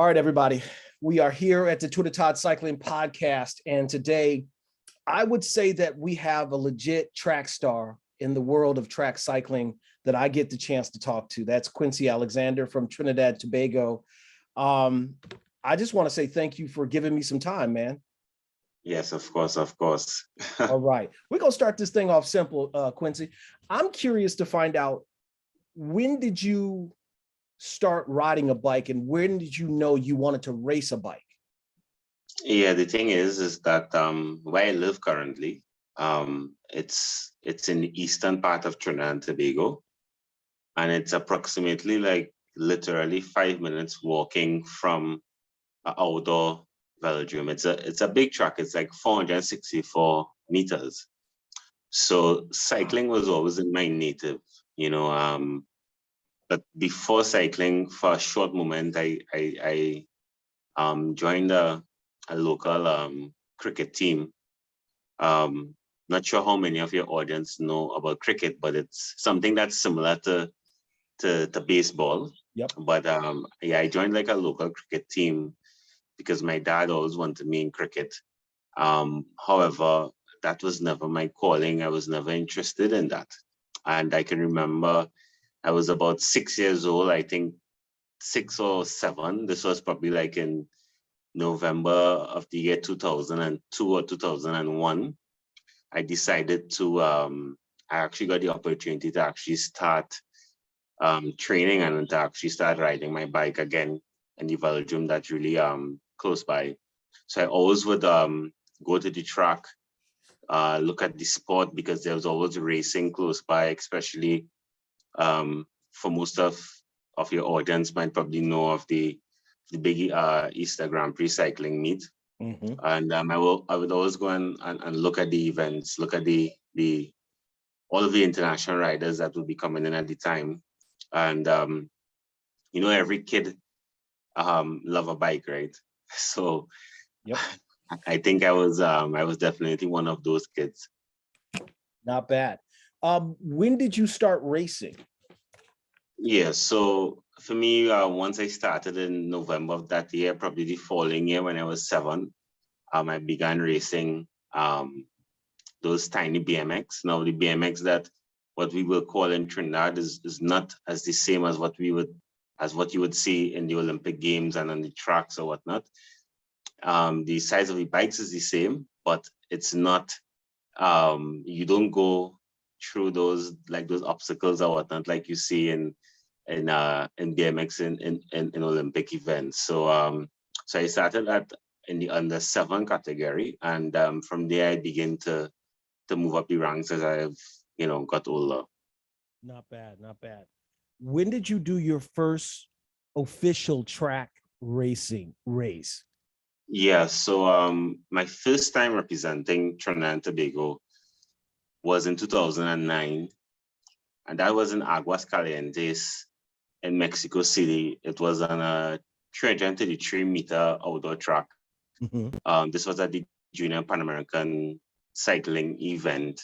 All right, everybody. We are here at the Trinidad Cycling Podcast. And today, I would say that we have a legit track star in the world of track cycling that I get the chance to talk to. That's Quincy Alexander from Trinidad and Tobago. I just want to say thank you for giving me some time, man. Yes, of course, of course. All right. We're going to start this thing off simple, Quincy. I'm curious to find out, when did you start riding a bike and when did you know you wanted to race a bike? Yeah, the thing is that where I live currently, it's in the eastern part of Trinidad and Tobago, and it's approximately like literally 5 minutes walking from an outdoor velodrome. It's a big track. It's like 464 meters. So cycling was always in my native, But before cycling, for a short moment, I joined a local cricket team. Not sure how many of your audience know about cricket, but it's something that's similar to baseball. Yep. But I joined like a local cricket team because my dad always wanted me in cricket. However, that was never my calling. I was never interested in that. And I can remember I was about 6 years old, I think 6 or 7. This was probably like in November of the year 2002 or 2001. I decided to, I actually got the opportunity to actually start training and to actually start riding my bike again in the velodrome that's really close by. So I always would go to the track, look at the sport, because there was always racing close by, especially for most of your audience might probably know of the big Easter Grand Prix cycling meet. Mm-hmm. And I would always go and look at the events, look at the all of the international riders that would be coming in at the time. And every kid love a bike, right? So Yep. I think I was definitely one of those kids. Not bad. When did you start racing? Yeah, so for me, once I started in November of that year, probably the following year when I was 7, I began racing those tiny BMX. Now the BMX that what we will call in Trinidad is not as the same as what you would see in the Olympic Games and on the tracks or whatnot. The size of the bikes is the same, but it's not. You don't go through those obstacles or whatnot like you see in BMX in Olympic events. So I started in the under 7 category, and from there I began to move up the ranks as I've got older. Not bad, not bad. When did you do your first official track racing race? Yeah, so my first time representing Trinidad and Tobago was in 2009, and that was in Aguas Calientes in Mexico City. It was on a 333-meter outdoor track. Mm-hmm. This was at the Junior Pan American Cycling event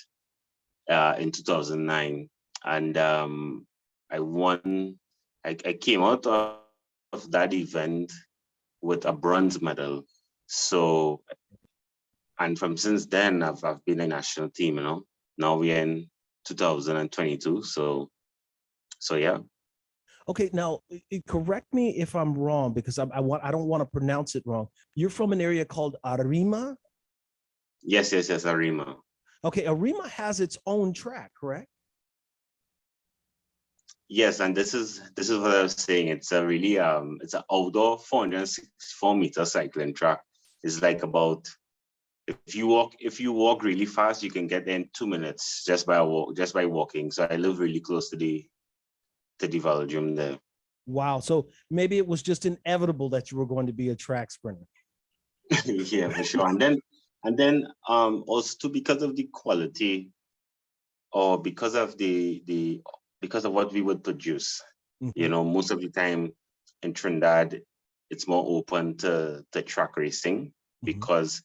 in 2009, and I won. I came out of that event with a bronze medal. So, and from since then, I've been a national team. Now we're in 2022. So yeah. Okay, now correct me if I'm wrong, because I don't want to pronounce it wrong. You're from an area called Arima? Yes, Arima. Okay, Arima has its own track, correct? Yes, and this is what I was saying. It's a really it's an outdoor 464-meter cycling track. It's like about, if you walk really fast, you can get there in 2 minutes just by walking. So I live really close to the velodrome there. Wow. So maybe it was just inevitable that you were going to be a track sprinter. Yeah, for sure. And then also because of the quality, or because of because of what we would produce. Mm-hmm. Most of the time in Trinidad, it's more open to track racing, because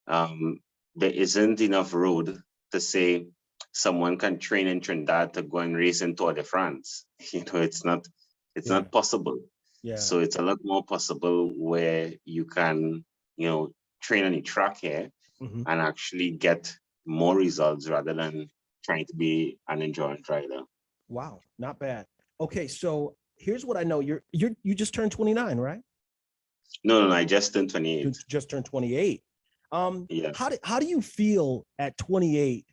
there isn't enough road to say someone can train in Trinidad to go and race in Tour de France. It's not possible. Yeah. So it's a lot more possible where you can, train on the track here Mhm. and actually get more results rather than trying to be an endurance rider. Wow, not bad. Okay, so here's what I know. You just turned 29, right? No, I just turned You 28. just turned 28. Yeah. How do you feel at 28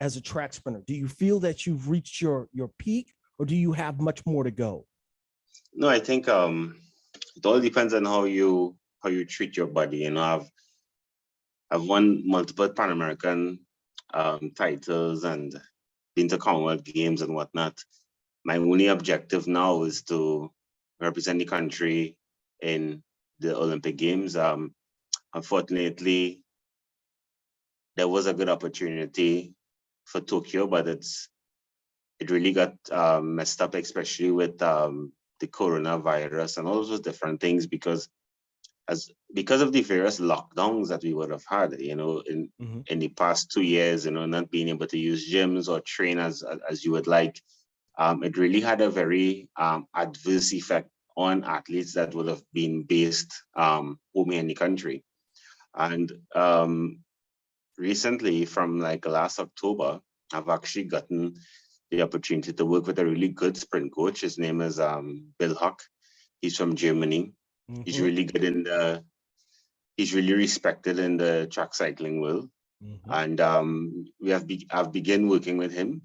as a track sprinter? Do you feel that you've reached your peak, or do you have much more to go? No, I think it all depends on how you treat your body. I've won multiple Pan American titles and been to Commonwealth Games and whatnot. My only objective now is to represent the country in the Olympic Games. Unfortunately, there was a good opportunity for Tokyo, but it really got messed up, especially with the coronavirus and all those different things, because of the various lockdowns that we would have had, Mhm. in the past 2 years, not being able to use gyms or train as you would like. It really had a very adverse effect on athletes that would have been based home in the country. And recently, from like last October, I've actually gotten the opportunity to work with a really good sprint coach. His name is Bill Huck. He's from Germany. He's Mhm. really good he's really respected in the track cycling world. Mhm. And I've begun working with him,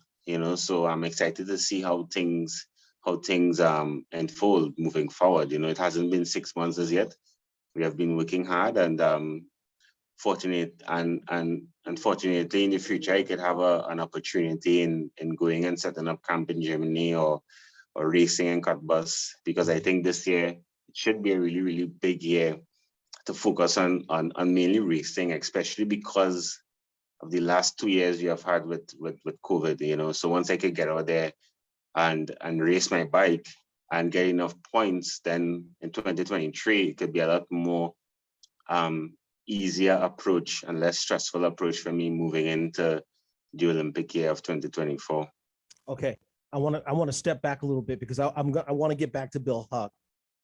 so I'm excited to see how things unfold moving forward. It hasn't been 6 months as yet. We have been working hard, and unfortunately in the future I could have an opportunity in going and setting up camp in Germany, or racing in cut bus, because I think this year it should be a really, really big year to focus on mainly racing, especially because of the last 2 years we have had with COVID. So once I could get out there and race my bike and get enough points, then in 2023 it could be a lot more um, easier approach and less stressful approach for me moving into the Olympic year of 2024. Okay, I want to step back a little bit because I want to get back to Bill Huck.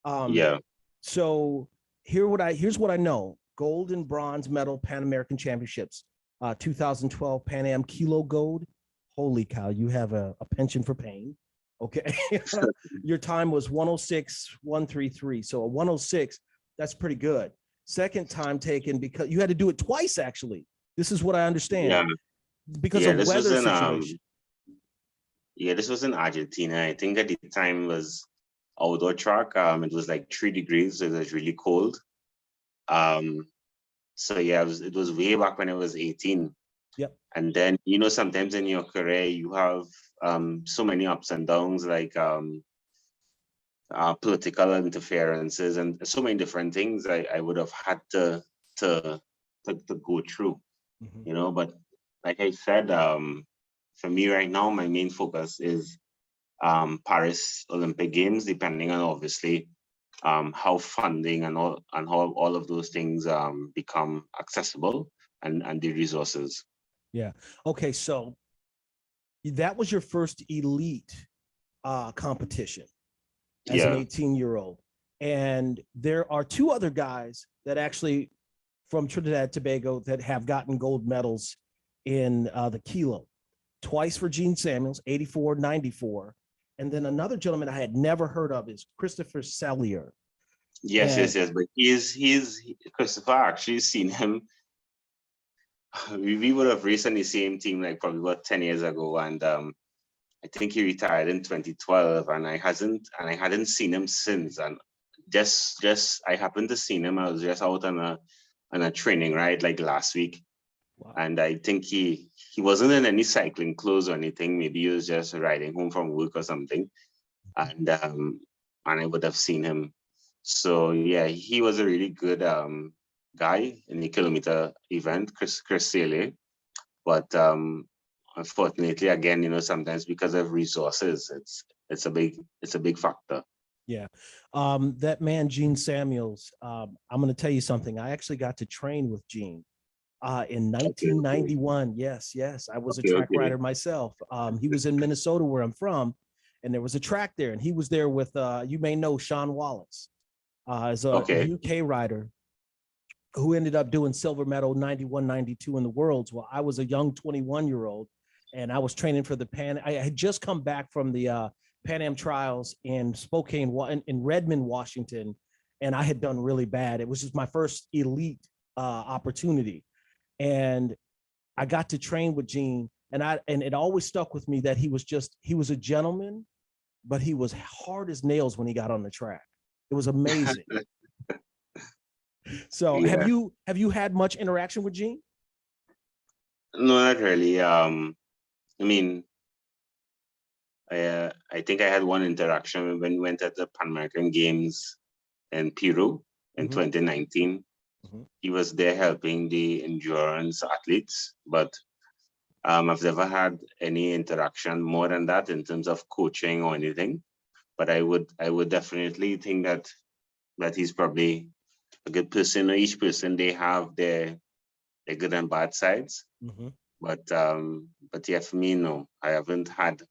Um, Yeah. so here's what I know: gold and bronze medal Pan American Championships, 2012 Pan Am Kilo Gold. Holy cow, you have a penchant for pain. Okay, your time was 106.133. So a 106, that's pretty good. Second time taken because you had to do it twice actually. This is what I understand Yeah. because Yeah. of weather situation. This was in Argentina. I think at the time was outdoor track. It was like 3 degrees, so it was really cold. Um, so yeah, it was way back when I was 18. Yep. And then, sometimes in your career you have so many ups and downs, like political interferences and so many different things I would have had to to go through, Mhm. But like I said, for me right now, my main focus is Paris Olympic Games, depending on obviously how funding and how all of those things become accessible, and the resources. Yeah. Okay. So that was your first elite competition as an Yeah. 18-year-old. And there are two other guys that actually from Trinidad and Tobago that have gotten gold medals in the kilo. Twice for Gene Samuels, 84, 94. And then another gentleman I had never heard of is Christopher Sellier. Yes, And yes, yes. But he's Christopher. I actually seen him. We would have raced on the same team like probably about 10 years ago, and I think he retired in 2012, and I hadn't seen him since. And just I happened to see him. I was just out on a training ride like last week, wow. and I think he wasn't in any cycling clothes or anything. Maybe he was just riding home from work or something, and I would have seen him. So yeah, he was a really good guy in the kilometer event, Chris Sealy. But unfortunately, again, sometimes because of resources, it's a big factor. Yeah. That man, Gene Samuels, I'm going to tell you something. I actually got to train with Gene in Okay, okay, 1991. Yes, yes. I was a okay, track okay. rider myself. He was in Minnesota, where I'm from. and there was a track there, and he was there with you may know Sean Wallace, as a Okay. UK rider who ended up doing silver medal 91, 92 in the worlds. Well, I was a young 21-year-old, and I was training for the I had just come back from the Pan Am trials in Spokane, in Redmond, Washington, and I had done really bad. It was just my first elite opportunity, and I got to train with Gene, and it always stuck with me that he was a gentleman, but he was hard as nails when he got on the track. It was amazing. So Yeah. have you had much interaction with Gene? No, not really. I mean, I think I had one interaction when we went at the Pan American Games in Peru in 2019. Mm-hmm. He was there helping the endurance athletes, but I've never had any interaction more than that in terms of coaching or anything. But I would definitely think that he's probably a good person. Each person, they have their good and bad sides. Mm-hmm. But yeah, for me, no, I haven't had,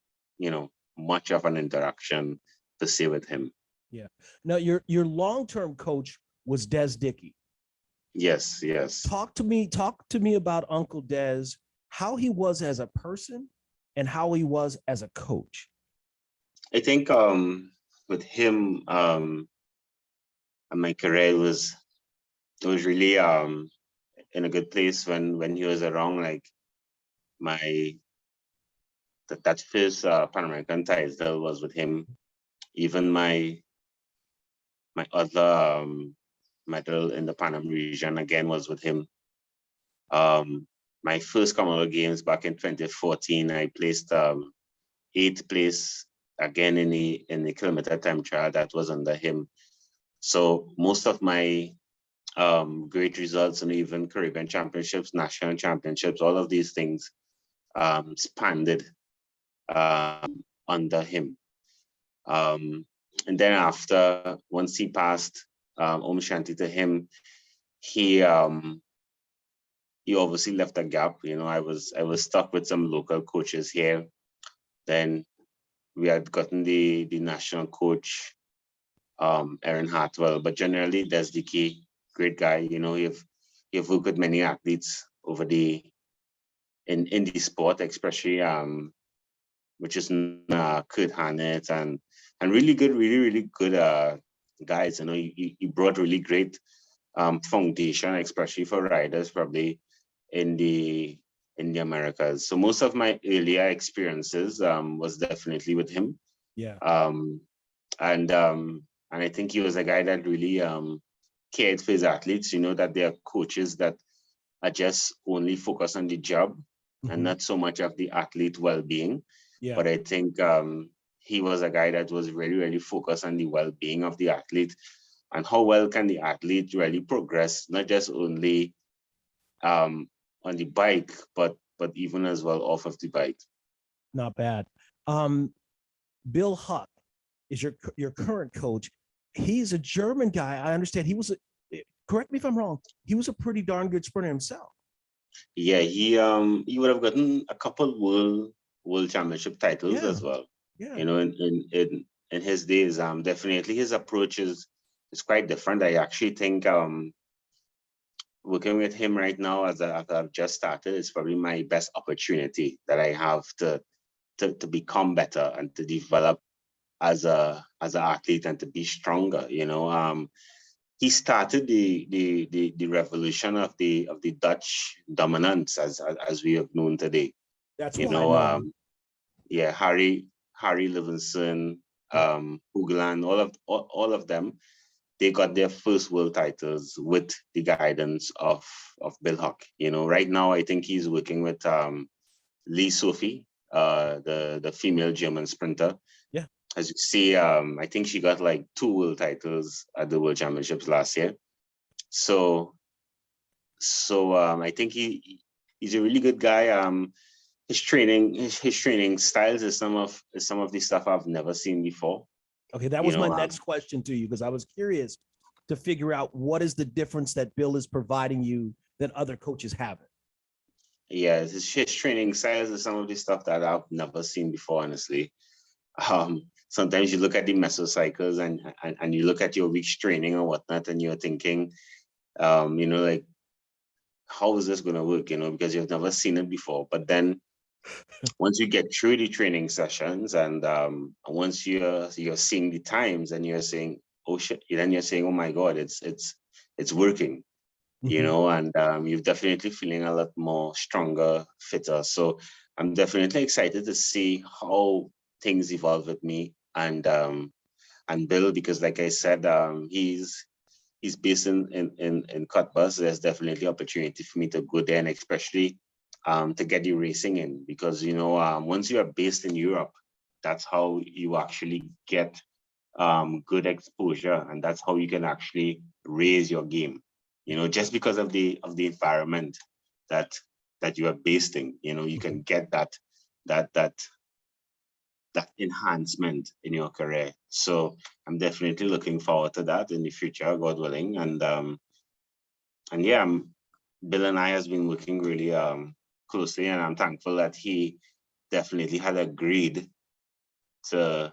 much of an interaction to say with him. Yeah. Now your long-term coach was Des Dickey. Yes, yes. Talk to me about Uncle Des, how he was as a person and how he was as a coach. I think with him, my career was really in a good place when he was around. Like that first Pan American title was with him. Even my other medal in the Pan Am region again was with him. My first Commonwealth Games back in 2014, I placed 8th place again in the kilometer time trial. That was under him. So most of my great results and even Caribbean championships, national championships, all of these things spanned under him. And then after, once he passed, Om Shanti to him, he obviously left a gap. I was stuck with some local coaches here. Then we had gotten the national coach, Aaron Hartwell, but generally Des Dickey, great guy. You've worked with many athletes over in the sport, especially which is Kurt Hannett and really really good guys. He brought really great foundation, especially for riders, probably in the Americas. So most of my earlier experiences was definitely with him. Yeah. And I think he was a guy that really cared for his athletes. That there are coaches that are just only focused on the job and not so much of the athlete well-being. Yeah. But I think he was a guy that was really, really focused on the well-being of the athlete and how well can the athlete really progress, not just only on the bike, but even as well off of the bike. Not bad. Bill Huck is your current coach. He's a German guy. I understand correct me if I'm wrong, he was a pretty darn good sprinter himself. Yeah, he would have gotten a couple world championship titles as well. Yeah. In his days, definitely his approach is quite different. I actually think working with him right now as I've just started is probably my best opportunity that I have to become better and to develop as an athlete and to be stronger. He started the revolution of the Dutch dominance as we have known today. That's why I know. Yeah, Harry Livingston, Hoogland, all of them, they got their first world titles with the guidance of Bill Huck. Right now I think he's working with Lee Sophie, the female German sprinter. Yeah. As you see, I think she got like 2 world titles at the World Championships last year. So I think he's a really good guy. His training styles is some of the stuff I've never seen before. Okay, that was my next question to you, because I was curious to figure out what is the difference that Bill is providing you that other coaches haven't. Yeah, his training styles is some of the stuff that I've never seen before, honestly. Sometimes you look at the mesocycles and you look at your week's training or whatnot, and you're thinking, like, how is this going to work? Because you've never seen it before. But then once you get through the training sessions and once you're seeing the times and you're saying, oh shit, then you're saying, oh my God, it's working. And you're definitely feeling a lot more stronger, fitter. So I'm definitely excited to see how things evolve with me and Bill, because like I said, he's based in Cottbus. There's definitely opportunity for me to go there, and especially to get the racing in, because once you are based in Europe, that's how you actually get good exposure, and that's how you can actually raise your game. Just because of the environment that you are based in, you can get that enhancement in your career. So I'm definitely looking forward to that in the future, God willing. And yeah, Bill and I has been working really closely, and I'm thankful that he definitely had agreed to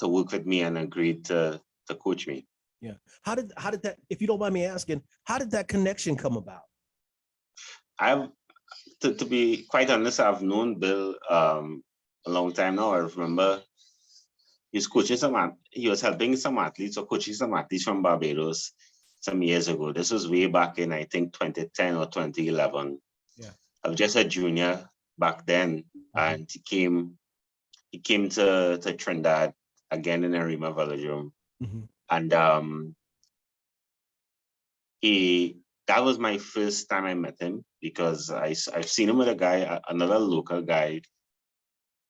work with me and agreed to coach me. Yeah. How did that, if you don't mind me asking, how did that connection come about? To be quite honest, I've known Bill a long time now. I remember he was helping some athletes or coaching some athletes from Barbados some years ago. This was way back in, I think, 2010 or 2011. Yeah. I was just a junior back then, and he came to Trinidad again in Arima Velodrome. And that was my first time I met him, because I've seen him with a guy, another local guy.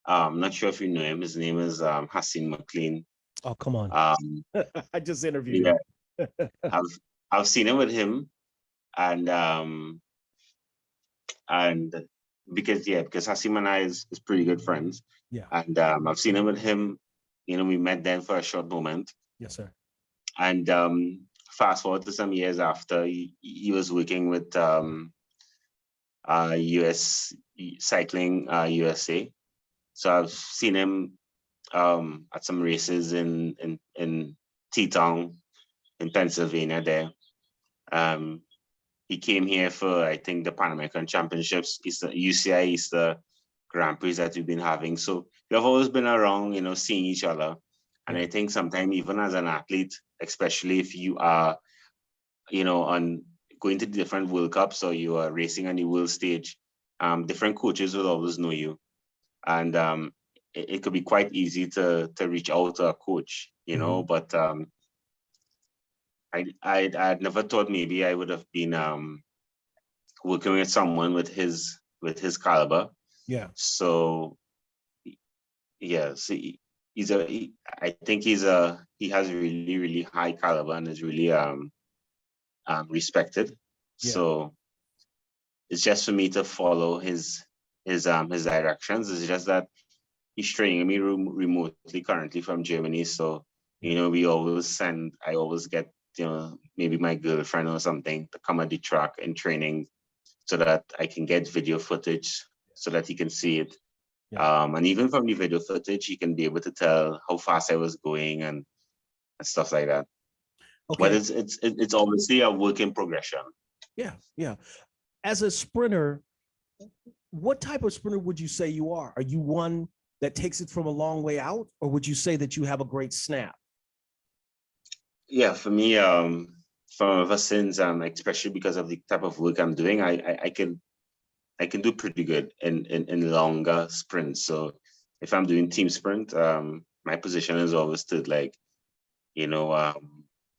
I'm not sure if you know him. His name is Hassan McLean. Oh, come on. I just interviewed him. I've seen him with him, and because Hassan and I is pretty good friends. Yeah. And I've seen him with him. We met then for a short moment. Yes, sir. And fast forward to some years after, he was working with US Cycling USA. So I've seen him at some races in Teton in Pennsylvania there. He came here for, I think, the Pan American Championships, UCI Easter Grand Prix that we've been having. So we've always been around, seeing each other. And I think sometimes even as an athlete, especially if you are, on going to different World Cups or you are racing on the world stage, different coaches will always know you. And it could be quite easy to reach out to a coach, but I'd never thought maybe I would have been working with someone with his caliber. Yeah. So yeah, so I think he has really, really high caliber and is really respected. Yeah. So it's just for me to follow his directions. It's just that he's training me remotely currently from Germany. So, I always get, maybe my girlfriend or something to come at the track and training so that I can get video footage so that he can see it. Yeah. And even from the video footage, he can be able to tell how fast I was going and stuff like that. Okay. But it's obviously a work in progression. Yeah, yeah. As a sprinter, what type of sprinter would you say you are? Are you one that takes it from a long way out, or would you say that you have a great snap? Yeah, for me, from ever since, especially because of the type of work I'm doing, I can do pretty good in longer sprints. So if I'm doing team sprint, my position is always to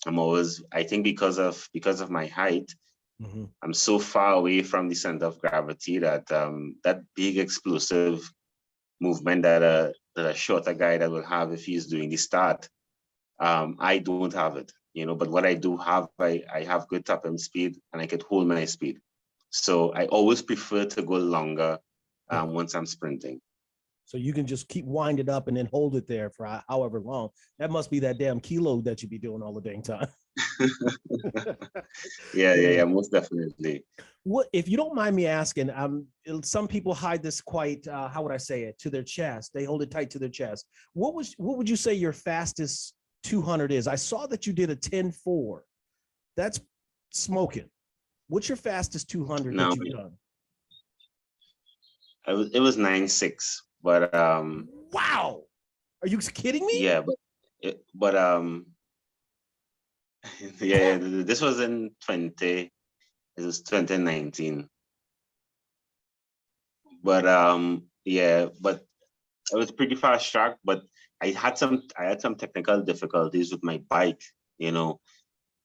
I'm always, I think because of my height, I'm so far away from the center of gravity that that big explosive movement that a shorter guy that will have if he's doing the start, I don't have it, but what I do have, I have good top end speed and I could hold my speed. So I always prefer to go longer once I'm sprinting. So you can just keep wind it up and then hold it there for however long. That must be that damn kilo that you be doing all the dang time. Yeah, most definitely. What, if you don't mind me asking, some people hide this quite, how would I say it, to their chest. They hold it tight to their chest. What would you say your fastest 200 is? I saw that you did a 10.4. That's smoking. What's your fastest 200 No, that you've done? it was 9.6, but Wow. Are you kidding me? yeah, but yeah, this was in 20. It was 2019. But yeah, but it was pretty fast track. But I had some technical difficulties with my bike. You know,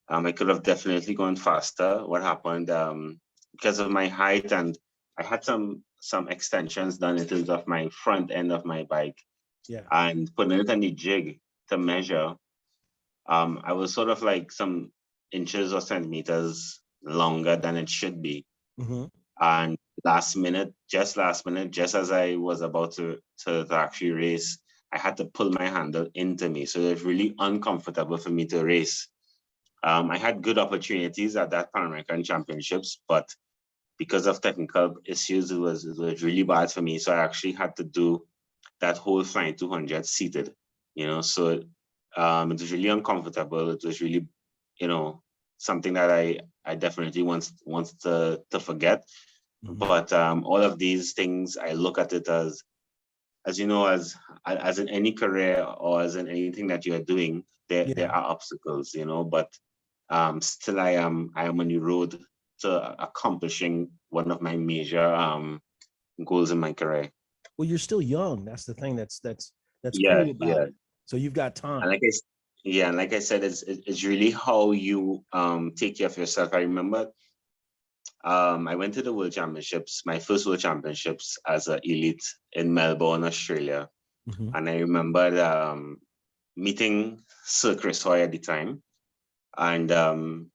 I could have definitely gone faster. What happened? Because of my height, and I had some extensions done in terms of my front end of my bike, Yeah. and putting it on the jig to measure. I was sort of like some inches or centimeters longer than it should be. Mm-hmm. And last minute, just as I was about to actually race, I had to pull my handle into me. So it was really uncomfortable for me to race. I had good opportunities at that Pan American Championships, but because of technical issues, it was really bad for me. So I actually had to do that whole flying 200 seated, so it was really uncomfortable. It was really, something that I definitely wants to forget. Mm-hmm. But all of these things, I look at it as you know, as in any career or as in anything that you are doing, there Yeah. are obstacles, but still I am on the road to accomplishing one of my major goals in my career. Well, you're still young. That's the thing that's Yeah, cool about yeah. it. So you've got And time. like I said, it's really how you take care of yourself. I remember I went to the World Championships, my first World Championships as an elite in Melbourne, Australia. Mm-hmm. And I remember meeting Sir Chris Hoy at the time. And,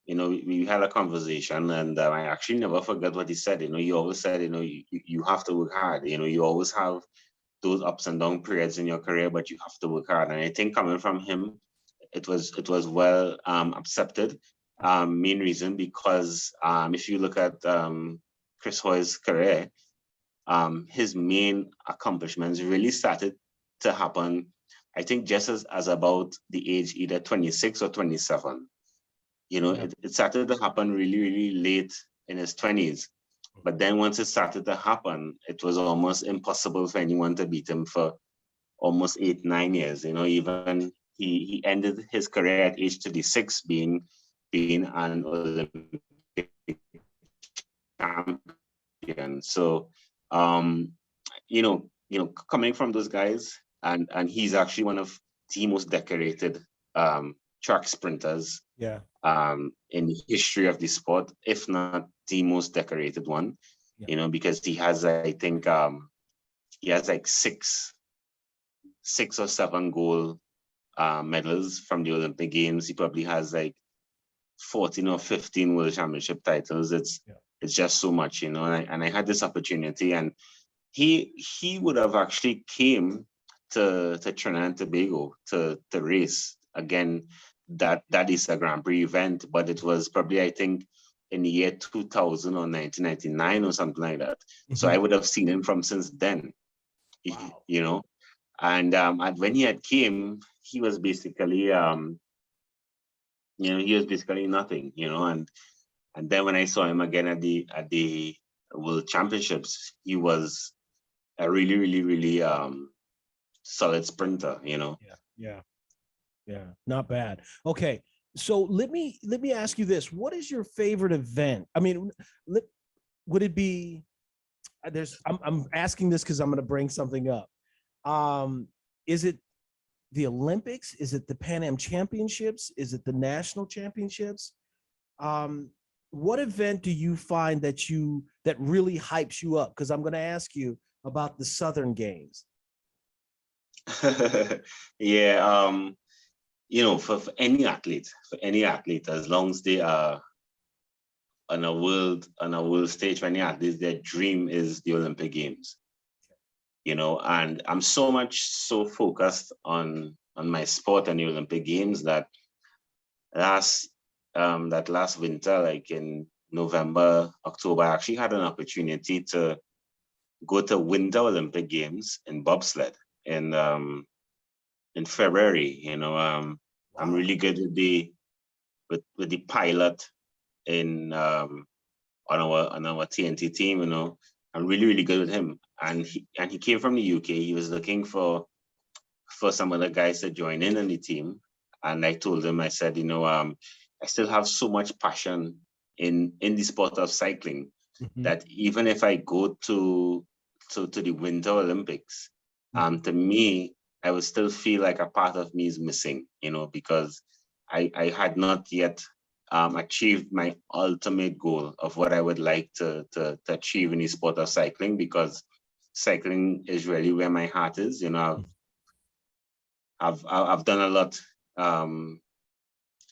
we had a conversation, and I actually never forgot what he said. He always said, you have to work hard. You always have those ups and down periods in your career, but you have to work hard. And I think coming from him, it was well accepted. Main reason because if you look at Chris Hoy's career, his main accomplishments really started to happen, I think, just as about the age either 26 or 27. Yeah. It started to happen really, really late in his 20s. But then once it started to happen, it was almost impossible for anyone to beat him for almost 8, 9 years. Even he ended his career at age 36 being an Olympic champion. So coming from those guys, and he's actually one of the most decorated track sprinters Yeah. in the history of the sport, if not the most decorated one. Yeah. Because he has, I think, he has like six or seven gold medals from the Olympic Games. He probably has like 14 or 15 World Championship titles. It's just so much, and I had this opportunity, and he would have actually came to Trinidad and Tobago to race again. That is a Grand Prix event, but it was probably, I think, in the year 2000 or 1999 or something like that. So I Mm-hmm. would have seen him from since then. Wow. And when he had came, he was basically nothing, and then when I saw him again at the World Championships, he was a really, really, really solid sprinter. Yeah. Yeah. Yeah. Not bad. Okay. So let me ask you this. What is your favorite event? I mean, would it be I'm asking this because I'm going to bring something up. Is it the Olympics? Is it the Pan Am Championships? Is it the national championships? What event do you find that really hypes you up? Because I'm going to ask you about the Southern Games. Yeah, for any athlete, as long as they are on a world stage, for any athletes, their dream is the Olympic Games. And I'm so focused on my sport and the Olympic Games that last winter, like in November, October, I actually had an opportunity to go to Winter Olympic Games in bobsled in February. I'm Wow. really good with the pilot in on our TNT team. I'm really really good with him, and he came from the UK. He was looking for some other guys to join in the team, and I told him, I said, I still have so much passion in the sport of cycling Mhm. that even if I go to the Winter Olympics, to me, I would still feel like a part of me is missing, because I had not yet achieved my ultimate goal of what I would like to achieve in the sport of cycling, because cycling is really where my heart is. I've done a lot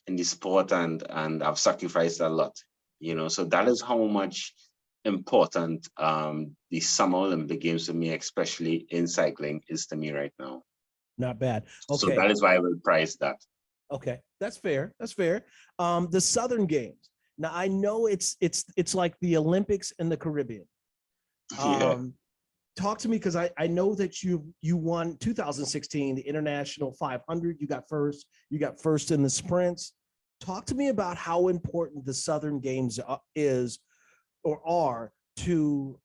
in the sport, and I've sacrificed a lot, so that is how much important the Summer Olympic Games to me, especially in cycling, is to me right now. Not bad. So Okay. that is why I will prize that. Okay. That's fair. That's fair. The Southern Games. Now I know it's like the Olympics in the Caribbean. Yeah. Talk to me, because I know that you won 2016 the International 500. You got first in the sprints. Talk to me about how important the Southern Games is or are to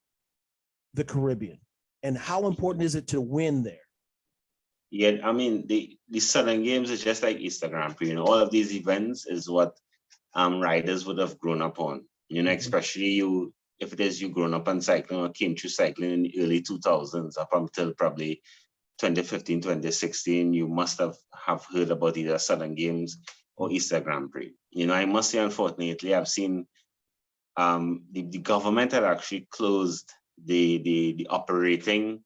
the Caribbean, and how important is it to win there? Yeah, I mean, the Southern Games is just like Easter Grand Prix. All of these events is what riders would have grown up on. Especially you, if it is you grown up on cycling or came through cycling in the early 2000s up until probably 2015, 2016, you must have heard about either Southern Games or Easter Grand Prix. I must say, unfortunately, I've seen the government had actually closed the operating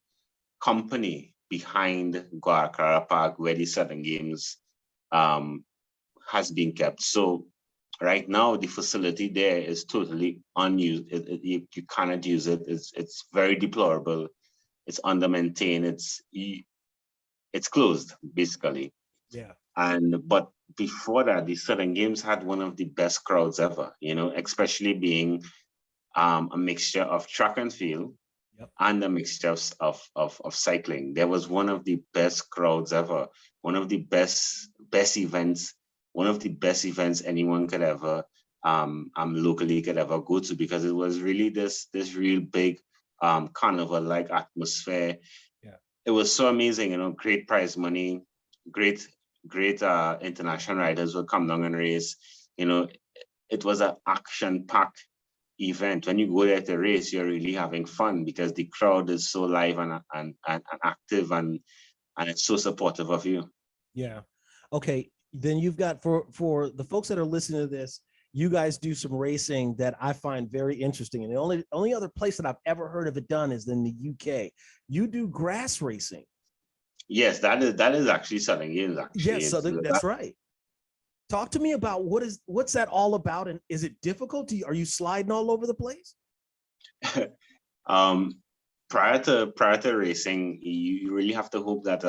company behind Guadalcanal Park, where the Southern Games has been kept. So right now, the facility there is totally unused. You cannot use it. It's very deplorable. It's under maintained. It's closed basically. Yeah. But before that, the Southern Games had one of the best crowds ever. Especially being a mixture of track and field. Yep. And a mixture of cycling. There was one of the best crowds ever, one of the best events, one of the best events anyone could ever locally could ever go to, because it was really this real big carnival-like atmosphere. Yeah. It was so amazing, great prize money, great international riders would come down and race. It was an action-packed event. When you go there to race, you're really having fun because the crowd is so live and active, and it's so supportive of you. Yeah. Okay. Then you've got, for the folks that are listening to this, you guys do some racing that I find very interesting. And the only other place that I've ever heard of it done is in the UK. You do grass racing. Yes, that is actually Southern Games. Actually, Yes, so that's right. Talk to me about what's that all about, and is it difficult? Are you sliding all over the place? Prior to racing, you really have to hope that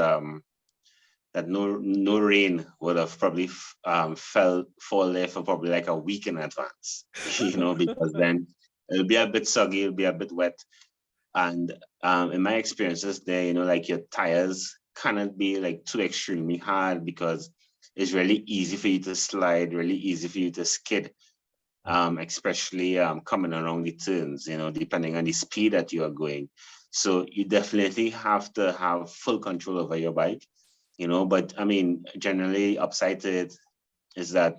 that no rain would have probably fall there for probably like a week in advance, because then it'll be a bit soggy, it'll be a bit wet, and in my experiences there, like your tires cannot be like too extremely hard, because it's really easy for you to slide, really easy for you to skid, especially coming around the turns, depending on the speed that you are going. So you definitely have to have full control over your bike, but I mean, generally upside to it is that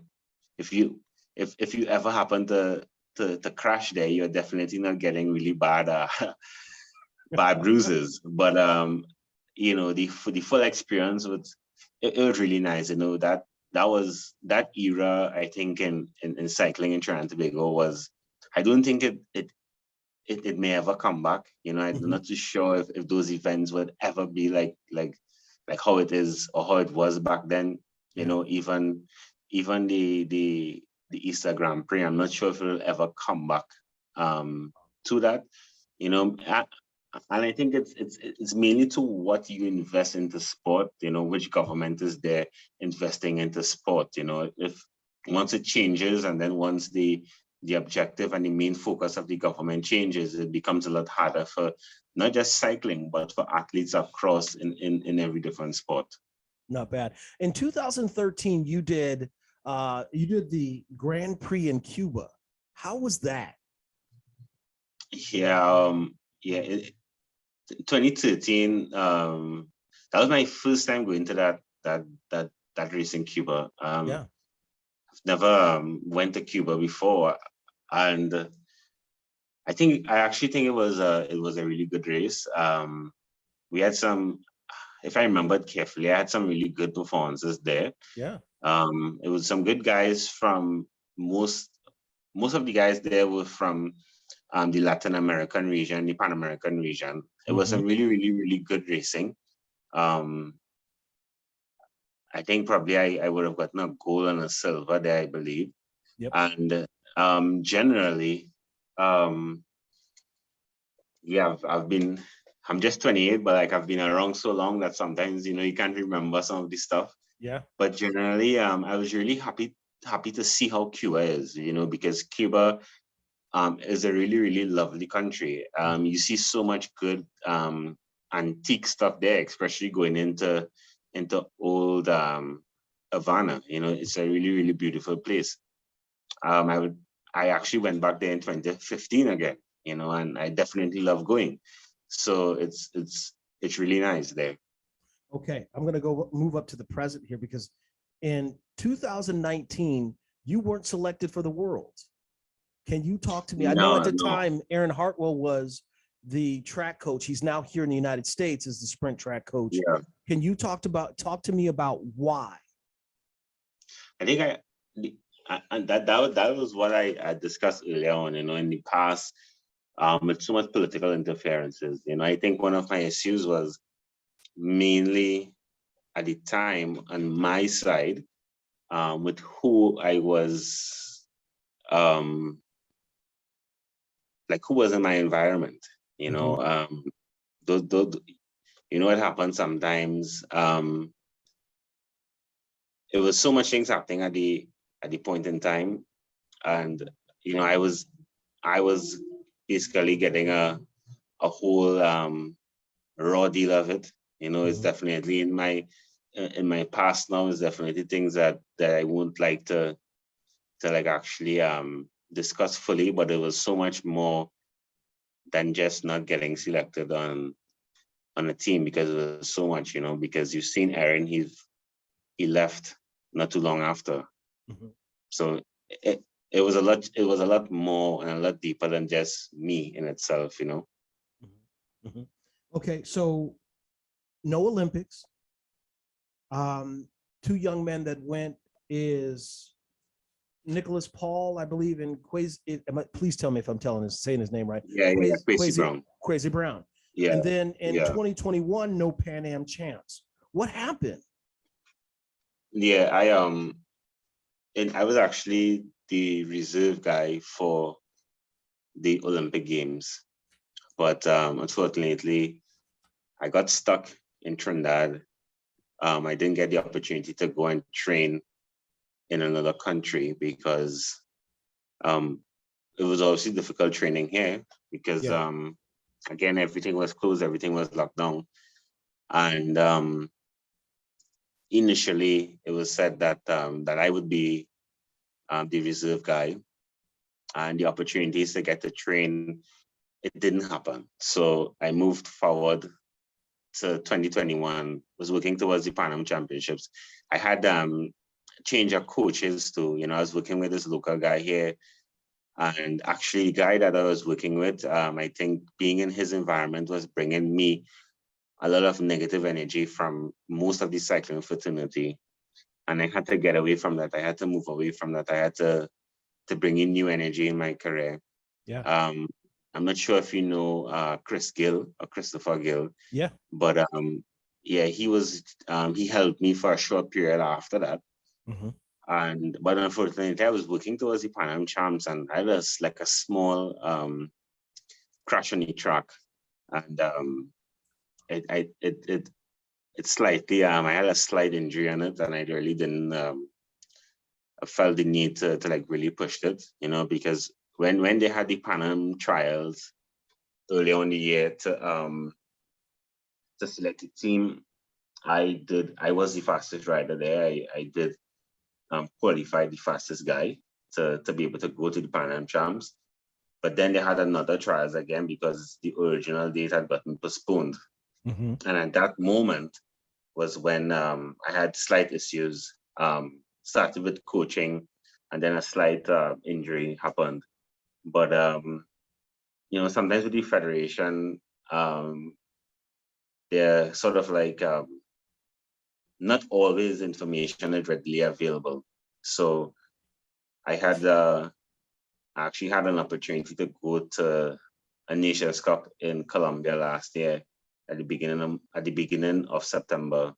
if you ever happen to crash there, you're definitely not getting really bad bad bruises. But the full experience was it was really nice. That was that era. I think in cycling in Trinidad and Tobago was. I don't think it may ever come back. I'm not too sure if those events would ever be like how it is or how it was back then. Even the Easter Grand Prix. I'm not sure if it'll ever come back to that. And I think it's mainly to what you invest into sport, which government is there investing into sport. If once it changes, and then once the the objective and the main focus of the government changes, it becomes a lot harder for not just cycling, but for athletes across in every different sport. Not bad. In 2013, you did the Grand Prix in Cuba. How was that? Yeah, 2013. That was my first time going to that race in Cuba. Yeah. I've never went to Cuba before, and I actually think it was a really good race. We had some, if I remembered carefully, I had some really good performances there. Yeah. It was some good guys from most of the guys there were from the Latin American region, the Pan American region. It was some really, really, really good racing. I think probably I would have gotten a gold and a silver there, I believe. Yep. And generally, yeah, I'm just 28, but like I've been around so long that sometimes, you can't remember some of the stuff. Yeah. But generally, I was really happy to see how Cuba is, because Cuba is a really, really lovely country. You see so much good antique stuff there, especially going into old Havana. It's a really, really beautiful place. I actually went back there in 2015 again, and I definitely love going. So it's really nice there. Okay, I'm going to move up to the present here because in 2019, you weren't selected for the Worlds. Can you talk to me? I know at the time, Aaron Hartwell was the track coach. He's now here in the United States as the sprint track coach. Yeah. Can you talk to me about why? I think that was what I discussed earlier on, in the past, with so much political interferences. I think one of my issues was mainly at the time on my side, with who I was, who was in my environment. Those, what happens sometimes. It was so much things happening at the point in time, and I was basically getting a whole raw deal of it. It's definitely in my past now. It's definitely things that I won't like to actually discuss fully, but it was so much more than just not getting selected on a team, because it was so much, because you've seen Aaron, he left not too long after. So it was a lot more and a lot deeper than just me in itself, Okay, so no Olympics. Two young men that went is Nicholas Paul, I believe, and Quincy. Please tell me if I'm saying his name right. Yeah, Quincy Brown. Quincy Brown. Yeah. And then in 2021, no Pan Am champs. What happened? Yeah, I was actually the reserve guy for the Olympic Games, but unfortunately, I got stuck in Trinidad. I didn't get the opportunity to go and train in another country because it was obviously difficult training here because again, everything was closed, everything was locked down, and initially it was said that I would be the reserve guy, and the opportunities to get to train, it didn't happen. So I moved forward to 2021, was working towards the Pan Am Championships. I had change of coaches too. I was working with this local guy here, and actually the guy that I was working with, I think being in his environment was bringing me a lot of negative energy from most of the cycling fraternity. And I had to get away from that. I had to move away from that. I had to bring in new energy in my career. Yeah. I'm not sure if you know Chris Gill or Christopher Gill. Yeah. But yeah, he was he helped me for a short period after that. But unfortunately, I was working towards the Pan Am Champs, and I was like a small crash on the track, and it slightly I had a slight injury on it, and I really didn't I felt the need to like really push it, because when they had the Pan Am trials early on in the year to select the team, I was the fastest rider there. I did qualify the fastest guy to be able to go to the Pan Am Champs. But then they had another trials again because the original date had gotten postponed. Mm-hmm. And at that moment was when I had slight issues. Started with coaching, and then a slight injury happened. But sometimes with the federation, they're sort of like not always information is readily available. So I actually had an opportunity to go to a Nations Cup in Colombia last year at the beginning of September,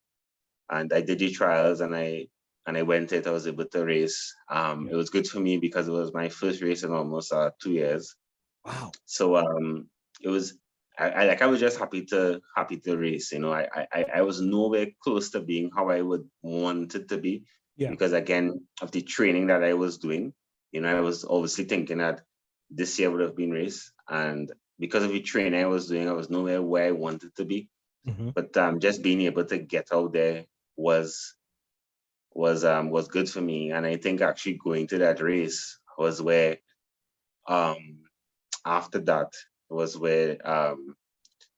and I did the trials and I went it. I was able to race. It was good for me because it was my first race in almost 2 years. Wow. So it was I was just happy to race. I was nowhere close to being how I would want it to be because again of the training that I was doing. I was obviously thinking that this year would have been race, and because of the training I was doing, I was nowhere where I wanted to be. Mm-hmm. But just being able to get out there was good for me, and I think actually going to that race was where after that was where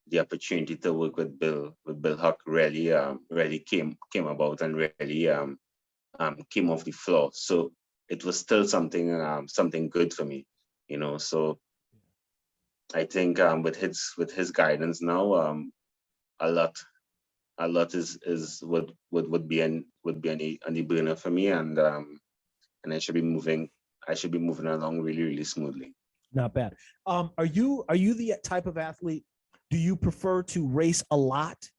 the opportunity to work with Bill Huck really came about and really came off the floor. So it was still something good for me, So I think with his guidance now, a lot is would be on the burner for me, and I should be moving along really, really smoothly. Not bad. Are you the type of athlete? Do you prefer to race a lot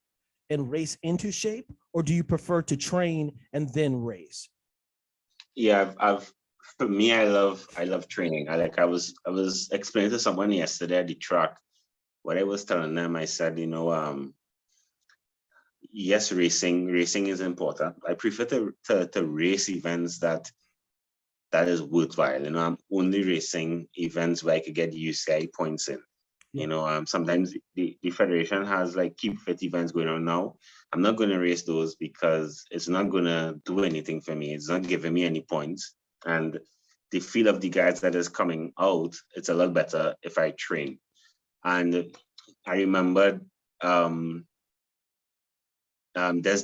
and race into shape, or do you prefer to train and then race? Yeah, I've for me, I love training. I was explaining to someone yesterday at the track. What I was telling them, I said, yes, racing is important. I prefer to race events that is worthwhile. I'm only racing events where I could get UCI points in. Sometimes the federation has like keep fit events going on now. I'm not going to race those because it's not going to do anything for me. It's not giving me any points. And the feel of the guys that is coming out, it's a lot better if I train. And I remember Des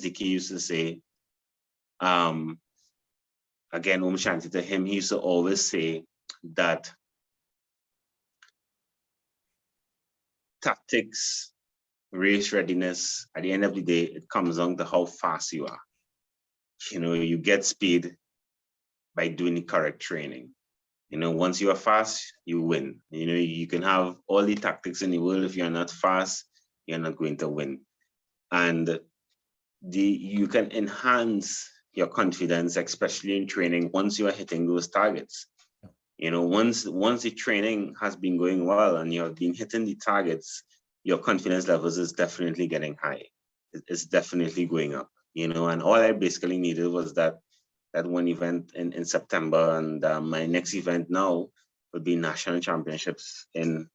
Dickey used to say, again, Shanti to him, he used to always say that tactics, race readiness, at the end of the day, it comes down to how fast you are. You get speed by doing the correct training. Once you are fast, you win. You can have all the tactics in the world. If you're not fast, you're not going to win. And you can enhance your confidence, especially in training, once you are hitting those targets. Once the training has been going well and you have been hitting the targets, your confidence levels is definitely getting high. It's definitely going up, and all I basically needed was that one event in September, and my next event now would be national championships in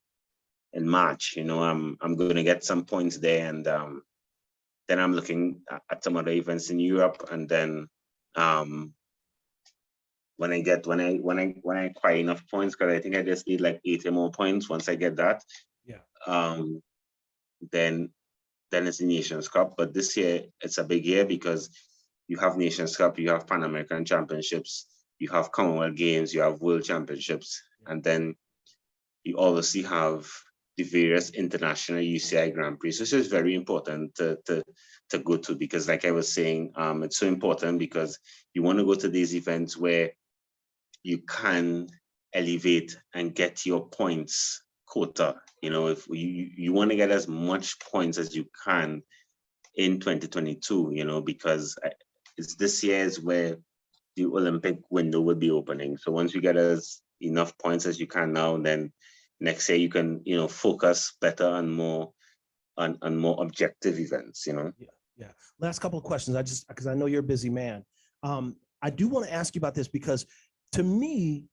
March. I'm going to get some points there, and then I'm looking at some other events in Europe, and then when I acquire enough points, because I think I just need like 80 more points. Once I get that, then it's the Nations Cup. But this year it's a big year because you have Nations Cup, you have Pan American Championships, you have Commonwealth Games, you have World Championships, and then you obviously have the various international UCI Grand Prix. So this is very important to go to, because like I was saying, it's so important because you want to go to these events where you can elevate and get your points quota. If you want to get as much points as you can in 2022, because it's this year is where the Olympic window will be opening. So once you get as enough points as you can now, then next year you can, focus better on more objective events, Yeah. Last couple of questions. Because I know you're a busy man. I do want to ask you about this because to me,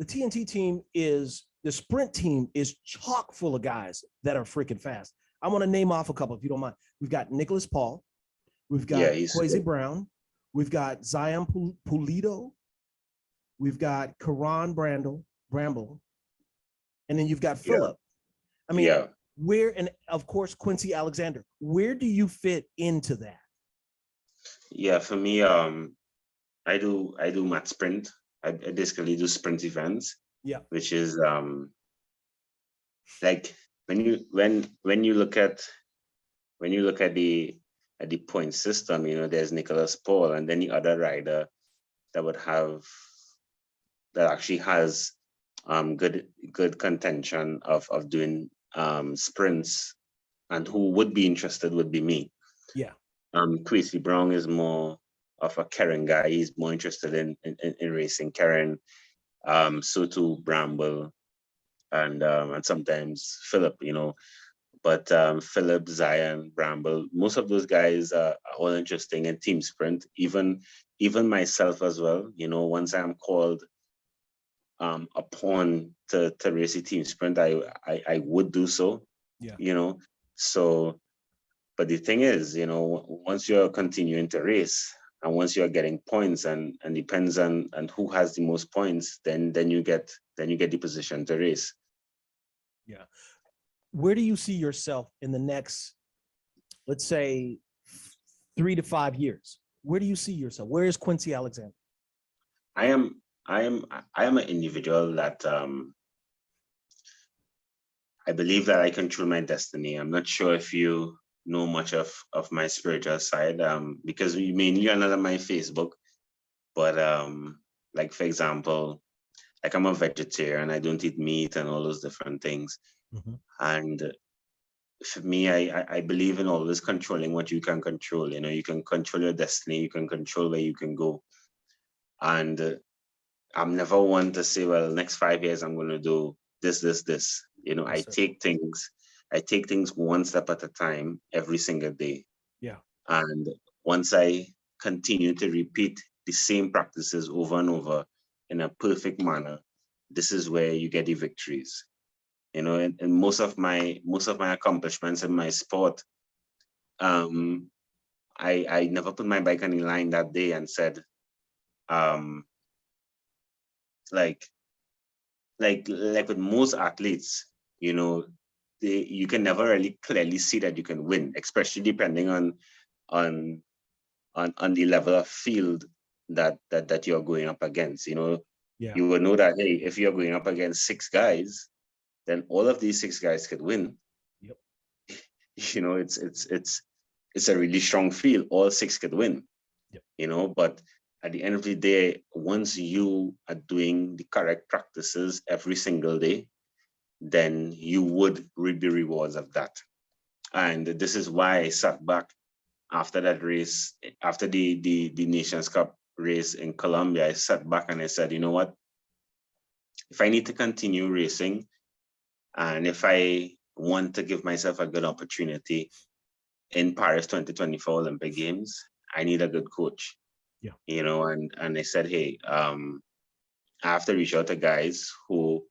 the TNT team is the sprint team is chock full of guys that are freaking fast. I want to name off a couple if you don't mind. We've got Nicholas Paul, we've got Kwesi Brown, we've got Zion Pulido, we've got Karan Bramble, and then you've got Phillip. I mean, where, and of course Quincy Alexander. Where do you fit into that? Yeah, for me, I do mat sprint. I basically do sprint events. Yeah. Which is like when you look at the point system, you know, there's Nicholas Paul and then the other rider that actually has good contention of doing sprints, and who would be interested would be me. Yeah. Quincy Brown is more of a Karen guy. He's more interested in racing Karen. So too Bramble and sometimes Phillip, you know. But Phillip, Zion, Bramble, most of those guys are all interesting in team sprint. Even myself as well. You know, once I'm called upon to race a team sprint, I would do so. Yeah. You know, so. But the thing is, you know, once you're continuing to race and once you're getting points and depends on who has the most points, then you get the position to race. Yeah. Where do you see yourself in the next, let's say, 3 to 5 years? Where do you see yourself? Where is Quincy Alexander? I am an individual that I believe that I control my destiny. I'm not sure if you know much of my spiritual side, because you mainly are not on my Facebook, but like for example, like I'm a vegetarian, I don't eat meat and all those different things. Mm-hmm. And for me, I believe in always controlling what you can control. You know, you can control your destiny, you can control where you can go. And I'm never one to say, well, next 5 years I'm going to do this. You know, Yes, I take things one step at a time every single day. Yeah. And once I continue to repeat the same practices over and over in a perfect manner, this is where you get the victories. You know, and most of my accomplishments in my sport, I never put my bike on the line that day and said, like with most athletes, you know, you can never really clearly see that you can win, especially depending on the level of field that you're going up against. You know, you will know that, hey, if you're going up against 6 guys, then all of these 6 guys could win. Yep. You know, it's a really strong field. All 6 could win. Yep. You know, but at the end of the day, once you are doing the correct practices every single day, then you would reap the rewards of that. And this is why I sat back after that race, after the Nations Cup race in Colombia. I sat back and I said, you know what? If I need to continue racing, and if I want to give myself a good opportunity in Paris 2024 Olympic Games, I need a good coach. Yeah. You know, and I said, hey, I have to reach out to guys who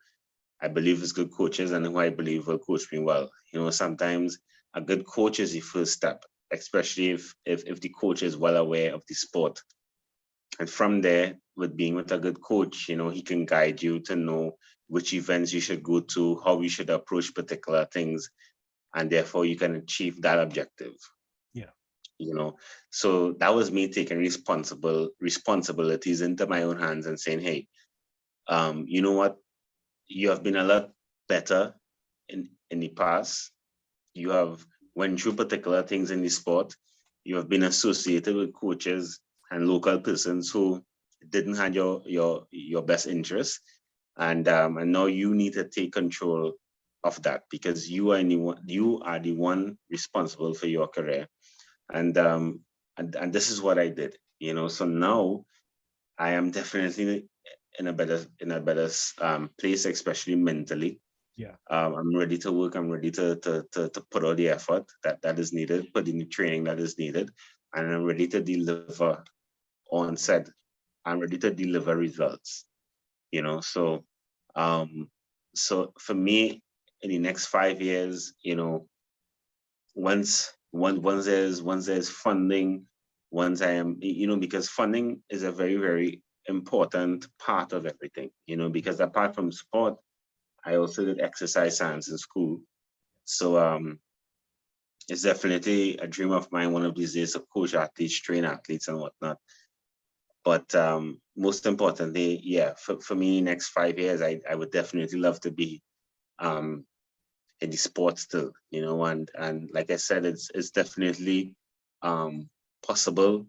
I believe is good coaches and who I believe will coach me well. You know, sometimes a good coach is the first step, especially if the coach is well aware of the sport. And from there, with being with a good coach, you know, he can guide you to know which events you should go to, how you should approach particular things, and therefore you can achieve that objective. Yeah. You know, so that was me taking responsibilities into my own hands and saying, hey, you know what? You have been a lot better in the past. You have went through particular things in the sport. You have been associated with coaches and local persons who didn't have your best interest, and now you need to take control of that, because you are the one responsible for your career. And this is what I did, you know. So now I am definitely in a better place, especially mentally. Yeah. I'm ready to work. I'm ready to put all the effort that is needed, put in the training that is needed, and I'm ready to deliver on said. I'm ready to deliver results. You know, so So for me, in the next 5 years, once there's funding, once I am, because funding is a very, very important part of everything, because apart from sport, I also did exercise science in school. So it's definitely a dream of mine one of these days to coach athletes, train athletes and whatnot. But most importantly, yeah, for me, next 5 years, I would definitely love to be in the sport still, and like I said, it's definitely possible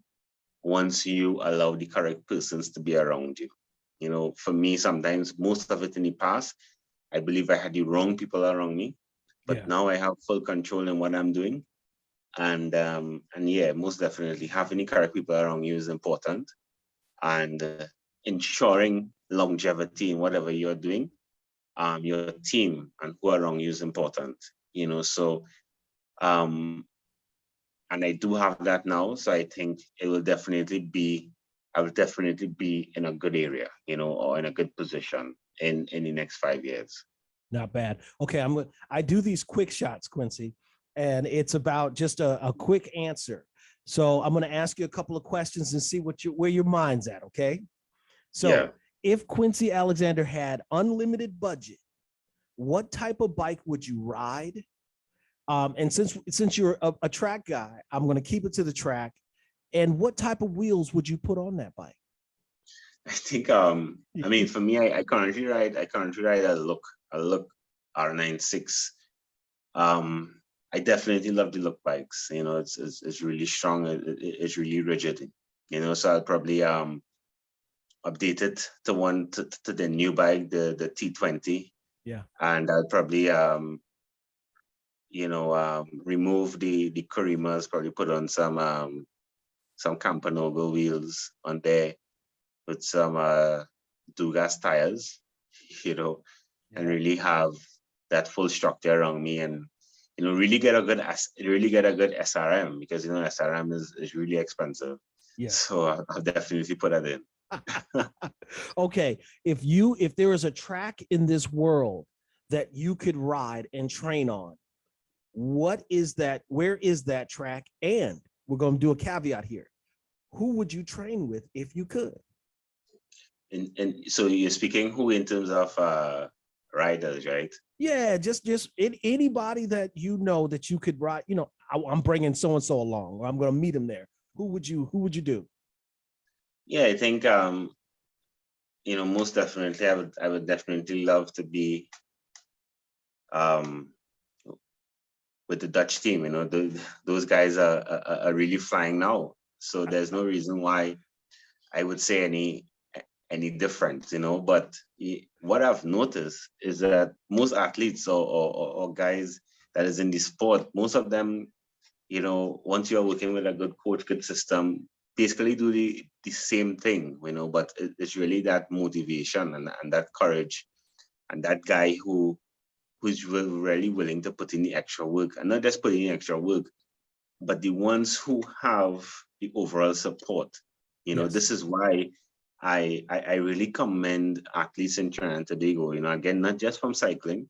once you allow the correct persons to be around you. For me, sometimes most of it in the past, I believe I had the wrong people around me, but Yeah. now I have full control in what I'm doing. And yeah, most definitely having the correct people around you is important, and ensuring longevity in whatever you're doing, your team and who are around you is important. So um, and I do have that now. So I think I will definitely be in a good area, or in a good position in the next 5 years. Not bad. Okay, I do these quick shots, Quincy, and it's about just a quick answer. So I'm going to ask you a couple of questions and see where your mind's at. Okay. So Yeah. if Quincy Alexander had unlimited budget, what type of bike would you ride? And since you're a track guy, I'm going to keep it to the track. And what type of wheels would you put on that bike? I think I mean, for me, I currently ride a look R96. I definitely love the look bikes. It's really strong. It's really rigid. So I'll probably update it to the new bike, the T20. Yeah. And I'll probably remove the Karimas, probably put on some Campanogo wheels on there with some Dugas tires, and really have that full structure around me, and really get a good SRM, because SRM is really expensive. Yeah. So I'll definitely put that in. Okay, if there is a track in this world that you could ride and train on, what is that? Where is that track? And we're going to do a caveat here. Who would you train with if you could? And so you're speaking who in terms of riders, right? Yeah, just anybody that that you could ride. I'm bringing so and so along, or I'm going to meet him there. Who would you do? Yeah, I think most definitely I would definitely love to be um with the Dutch team. Those guys are really flying now. So there's no reason why I would say any different, But what I've noticed is that most athletes or guys that is in the sport, most of them, once you're working with a good coach, good system, basically do the same thing, but it's really that motivation and that courage and that guy who's really willing to put in the extra work, and not just put in the extra work, but the ones who have the overall support. Yes. This is why I really commend athletes in Trinidad and Tobago, again, not just from cycling,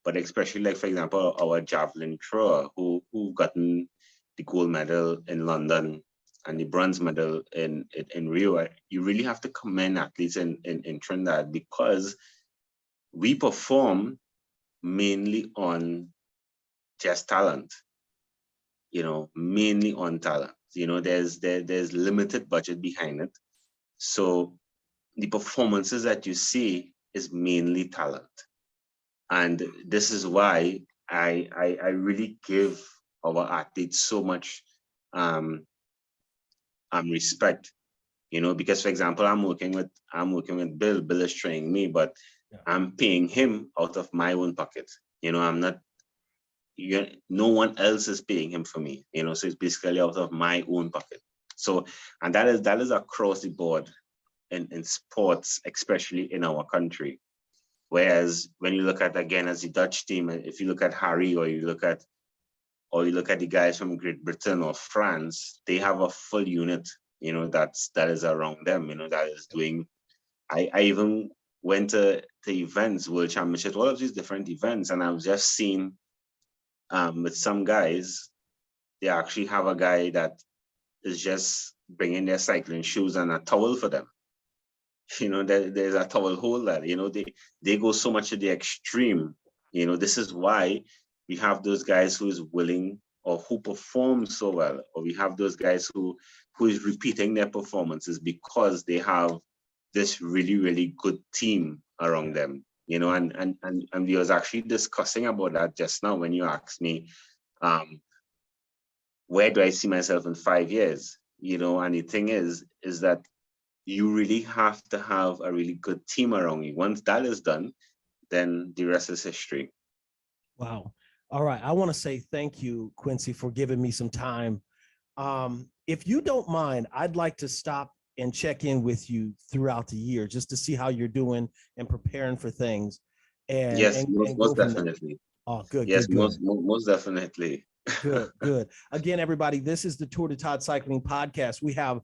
but especially, like, for example, our javelin thrower who gotten the gold medal in London and the bronze medal in Rio. You really have to commend athletes in Trinidad, because we perform mainly on just talent, mainly on talent. There's limited budget behind it. So the performances that you see is mainly talent. And this is why I really give our athletes so much respect, because, for example, I'm working with Bill. Bill is training me, but Yeah. I'm paying him out of my own pocket. I'm not, no one else is paying him for me, so it's basically out of my own pocket. So, and that is across the board in sports, especially in our country. Whereas when you look at, again, as the Dutch team, if you look at Harry, or you look at the guys from Great Britain or France, they have a full unit, that is around them, that is doing. I even went to events, world championships, all of these different events, and I've just seen with some guys, they actually have a guy that is just bringing their cycling shoes and a towel for them. There's a towel holder. They go so much to the extreme. This is why we have those guys who is willing or who perform so well, or we have those guys who is repeating their performances because they have this really, really good team around them. And we was actually discussing about that just now when you asked me, where do I see myself in 5 years? And the thing is that you really have to have a really good team around you. Once that is done, then the rest is history. Wow. All right. I want to say thank you, Quincy, for giving me some time. If you don't mind, I'd like to stop and check in with you throughout the year just to see how you're doing and preparing for things. And, yes, and, most, and most go from there. definitely. Oh, good, Yes, good, good. most definitely. Good. Again, everybody, this is the Tour de Todd Cycling Podcast. We have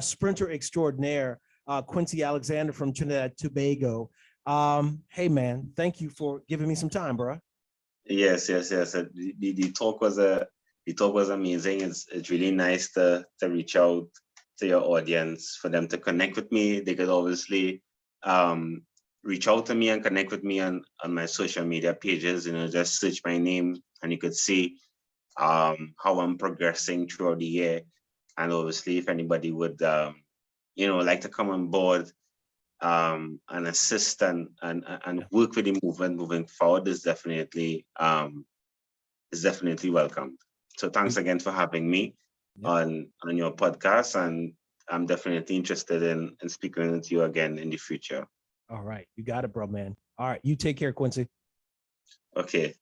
sprinter extraordinaire, Quincy Alexander from Trinidad and Tobago. Hey, man, thank you for giving me some time, bro. Yes. The talk was amazing. It's really nice to reach out to your audience, for them to connect with me. They could obviously reach out to me and connect with me on my social media pages. Just search my name and you could see how I'm progressing throughout the year. And obviously, if anybody would like to come on board and assist and work with the movement moving forward, is definitely welcomed. So thanks again for having me on your podcast, and I'm definitely interested in speaking with you again in the future. All right. You got it, bro, man. All right. You take care, Quincy. Okay.